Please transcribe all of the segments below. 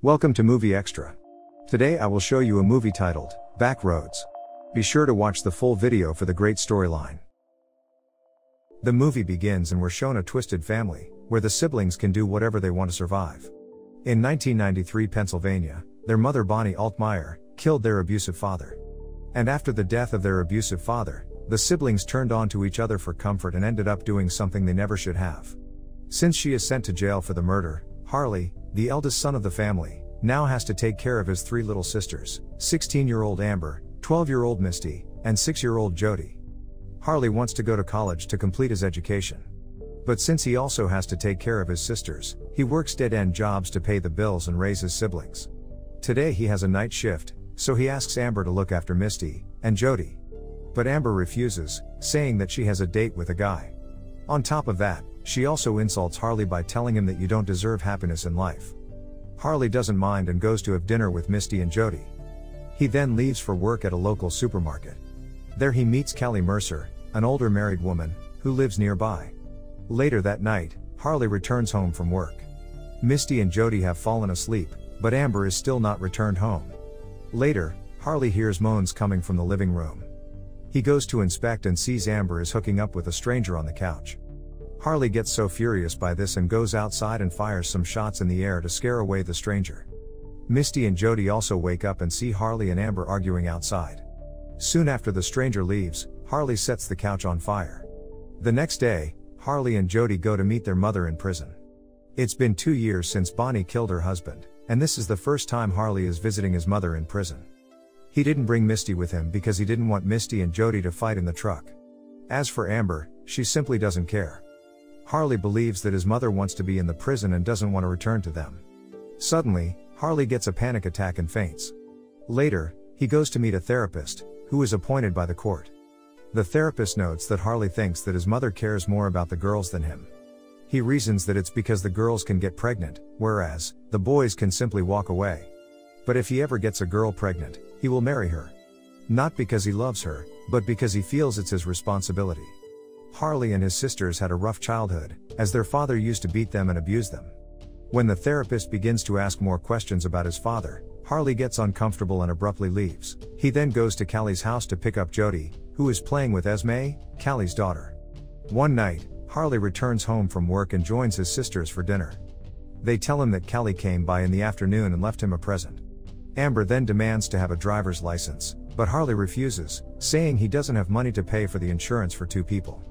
Welcome to Movie Extra. Today I will show you a movie titled, Backroads. Be sure to watch the full video for the great storyline. The movie begins and we're shown a twisted family, where the siblings can do whatever they want to survive. In 1993 Pennsylvania, their mother Bonnie Altmaier, killed their abusive father. And after the death of their abusive father, the siblings turned on to each other for comfort and ended up doing something they never should have. Since she is sent to jail for the murder, Harley, the eldest son of the family, now has to take care of his three little sisters, 16-year-old Amber, 12-year-old Misty, and 6-year-old Jody. Harley wants to go to college to complete his education. But since he also has to take care of his sisters, he works dead-end jobs to pay the bills and raise his siblings. Today he has a night shift, so he asks Amber to look after Misty and Jody. But Amber refuses, saying that she has a date with a guy. On top of that, she also insults Harley by telling him that you don't deserve happiness in life. Harley doesn't mind and goes to have dinner with Misty and Jody. He then leaves for work at a local supermarket. There he meets Callie Mercer, an older married woman, who lives nearby. Later that night, Harley returns home from work. Misty and Jody have fallen asleep, but Amber is still not returned home. Later, Harley hears moans coming from the living room. He goes to inspect and sees Amber is hooking up with a stranger on the couch. Harley gets so furious by this and goes outside and fires some shots in the air to scare away the stranger. Misty and Jody also wake up and see Harley and Amber arguing outside. Soon after the stranger leaves, Harley sets the couch on fire. The next day, Harley and Jody go to meet their mother in prison. It's been 2 years since Bonnie killed her husband, and this is the first time Harley is visiting his mother in prison. He didn't bring Misty with him because he didn't want Misty and Jody to fight in the truck. As for Amber, she simply doesn't care. Harley believes that his mother wants to be in the prison and doesn't want to return to them. Suddenly, Harley gets a panic attack and faints. Later, he goes to meet a therapist, who is appointed by the court. The therapist notes that Harley thinks that his mother cares more about the girls than him. He reasons that it's because the girls can get pregnant, whereas the boys can simply walk away. But if he ever gets a girl pregnant, he will marry her. Not because he loves her, but because he feels it's his responsibility. Harley and his sisters had a rough childhood, as their father used to beat them and abuse them. When the therapist begins to ask more questions about his father, Harley gets uncomfortable and abruptly leaves. He then goes to Callie's house to pick up Jody, who is playing with Esme, Callie's daughter. One night, Harley returns home from work and joins his sisters for dinner. They tell him that Callie came by in the afternoon and left him a present. Amber then demands to have a driver's license, but Harley refuses, saying he doesn't have money to pay for the insurance for 2 people.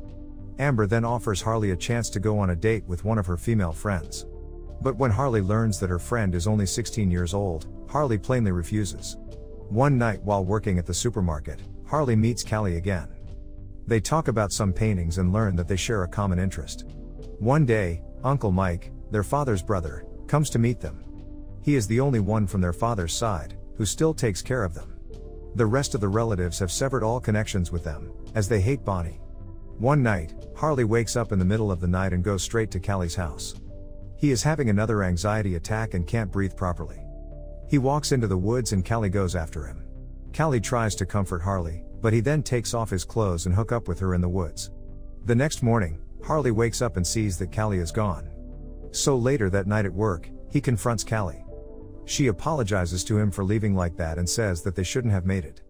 Amber then offers Harley a chance to go on a date with one of her female friends. But when Harley learns that her friend is only 16 years old, Harley plainly refuses. One night while working at the supermarket, Harley meets Callie again. They talk about some paintings and learn that they share a common interest. One day, Uncle Mike, their father's brother, comes to meet them. He is the only one from their father's side, who still takes care of them. The rest of the relatives have severed all connections with them, as they hate Bonnie. One night, Harley wakes up in the middle of the night and goes straight to Callie's house. He is having another anxiety attack and can't breathe properly. He walks into the woods and Callie goes after him. Callie tries to comfort Harley, but he then takes off his clothes and hook up with her in the woods. The next morning, Harley wakes up and sees that Callie is gone. So later that night at work, he confronts Callie. She apologizes to him for leaving like that and says that they shouldn't have made it.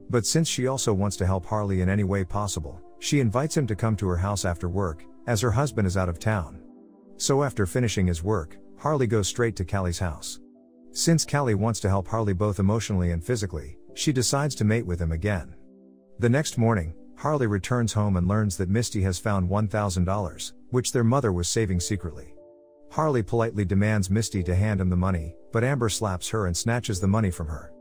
But since she also wants to help Harley in any way possible, she invites him to come to her house after work, as her husband is out of town. So after finishing his work, Harley goes straight to Callie's house. Since Callie wants to help Harley both emotionally and physically, she decides to mate with him again. The next morning, Harley returns home and learns that Misty has found $1,000, which their mother was saving secretly. Harley politely demands Misty to hand him the money, but Amber slaps her and snatches the money from her.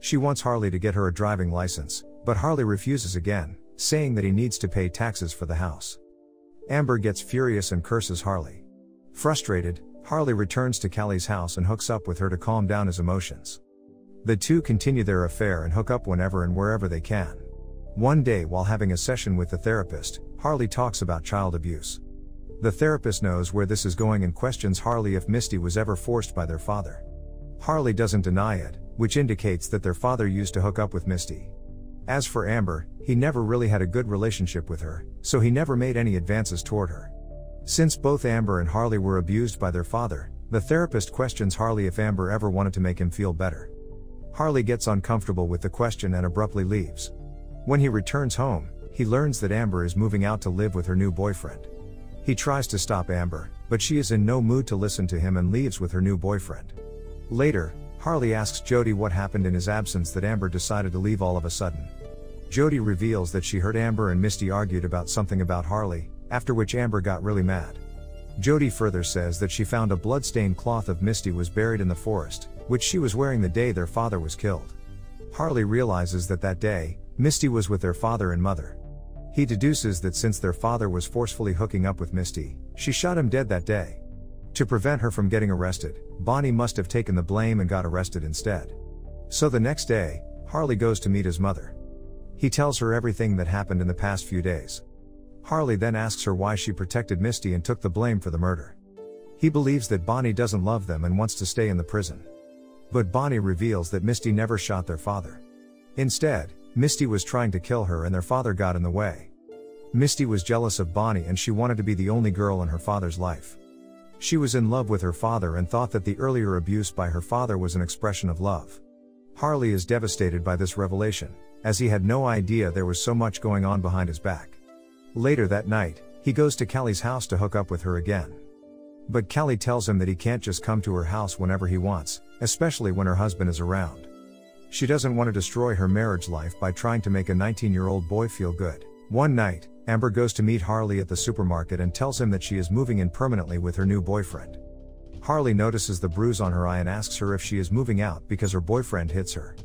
She wants Harley to get her a driving license, but Harley refuses again, saying that he needs to pay taxes for the house. Amber gets furious and curses Harley. Frustrated, Harley returns to Callie's house and hooks up with her to calm down his emotions. The two continue their affair and hook up whenever and wherever they can. One day while having a session with the therapist, Harley talks about child abuse. The therapist knows where this is going and questions Harley if Misty was ever forced by their father. Harley doesn't deny it, which indicates that their father used to hook up with Misty. As for Amber, he never really had a good relationship with her, so he never made any advances toward her. Since both Amber and Harley were abused by their father, The therapist questions Harley if Amber ever wanted to make him feel better. Harley gets uncomfortable with the question and abruptly leaves. When he returns home, he learns that Amber is moving out to live with her new boyfriend. He tries to stop Amber, but she is in no mood to listen to him and leaves with her new boyfriend. Later, Harley asks Jody what happened in his absence that Amber decided to leave all of a sudden. Jody reveals that she heard Amber and Misty argued about something about Harley, after which Amber got really mad. Jody further says that she found a blood-stained cloth of Misty was buried in the forest, which she was wearing the day their father was killed. Harley realizes that that day, Misty was with their father and mother. He deduces that since their father was forcefully hooking up with Misty, she shot him dead that day. To prevent her from getting arrested, Bonnie must have taken the blame and got arrested instead. So the next day, Harley goes to meet his mother. He tells her everything that happened in the past few days. Harley then asks her why she protected Misty and took the blame for the murder. He believes that Bonnie doesn't love them and wants to stay in the prison. But Bonnie reveals that Misty never shot their father. Instead, Misty was trying to kill her and their father got in the way. Misty was jealous of Bonnie and she wanted to be the only girl in her father's life. She was in love with her father and thought that the earlier abuse by her father was an expression of love. Harley is devastated by this revelation, as he had no idea there was so much going on behind his back. Later that night, he goes to Callie's house to hook up with her again. But Callie tells him that he can't just come to her house whenever he wants, especially when her husband is around. She doesn't want to destroy her marriage life by trying to make a 19-year-old boy feel good. One night, Amber goes to meet Harley at the supermarket and tells him that she is moving in permanently with her new boyfriend. Harley notices the bruise on her eye and asks her if she is moving out because her boyfriend hits her.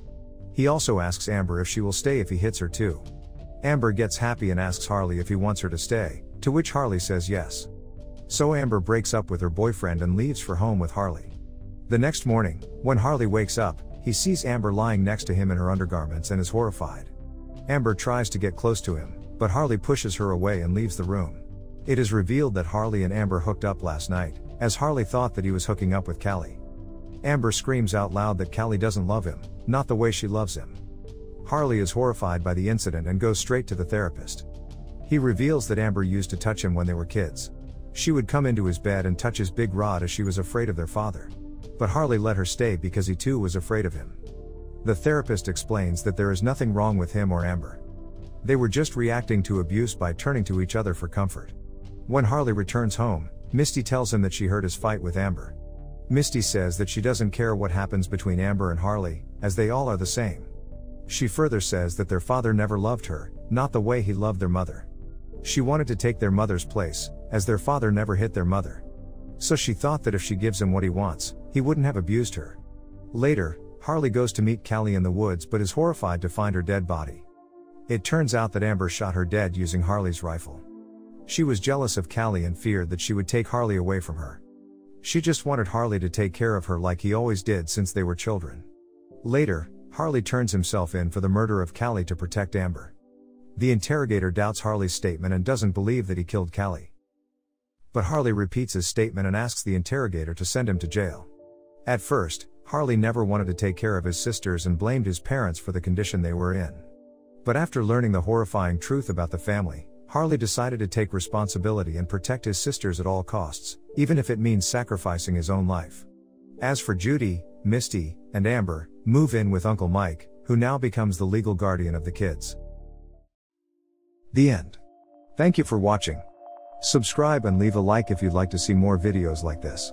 He also asks Amber if she will stay if he hits her too. Amber gets happy and asks Harley if he wants her to stay, to which Harley says yes. So Amber breaks up with her boyfriend and leaves for home with Harley. The next morning, when Harley wakes up, he sees Amber lying next to him in her undergarments and is horrified. Amber tries to get close to him, but Harley pushes her away and leaves the room. It is revealed that Harley and Amber hooked up last night, as Harley thought that he was hooking up with Callie. Amber screams out loud that Callie doesn't love him, not the way she loves him. Harley is horrified by the incident and goes straight to the therapist. He reveals that Amber used to touch him when they were kids. She would come into his bed and touch his big rod as she was afraid of their father. But Harley let her stay because he too was afraid of him. The therapist explains that there is nothing wrong with him or Amber. They were just reacting to abuse by turning to each other for comfort. When Harley returns home, Misty tells him that she heard his fight with Amber. Misty says that she doesn't care what happens between Amber and Harley, as they all are the same. She further says that their father never loved her, not the way he loved their mother. She wanted to take their mother's place, as their father never hit their mother. So she thought that if she gives him what he wants, he wouldn't have abused her. Later, Harley goes to meet Callie in the woods but is horrified to find her dead body. It turns out that Amber shot her dead using Harley's rifle. She was jealous of Callie and feared that she would take Harley away from her. She just wanted Harley to take care of her like he always did since they were children. Later, Harley turns himself in for the murder of Callie to protect Amber. The interrogator doubts Harley's statement and doesn't believe that he killed Callie. But Harley repeats his statement and asks the interrogator to send him to jail. At first, Harley never wanted to take care of his sisters and blamed his parents for the condition they were in. But after learning the horrifying truth about the family, Harley decided to take responsibility and protect his sisters at all costs, even if it means sacrificing his own life. As for Judy, Misty, and Amber, move in with Uncle Mike, who now becomes the legal guardian of the kids. The end. Thank you for watching. Subscribe and leave a like if you'd like to see more videos like this.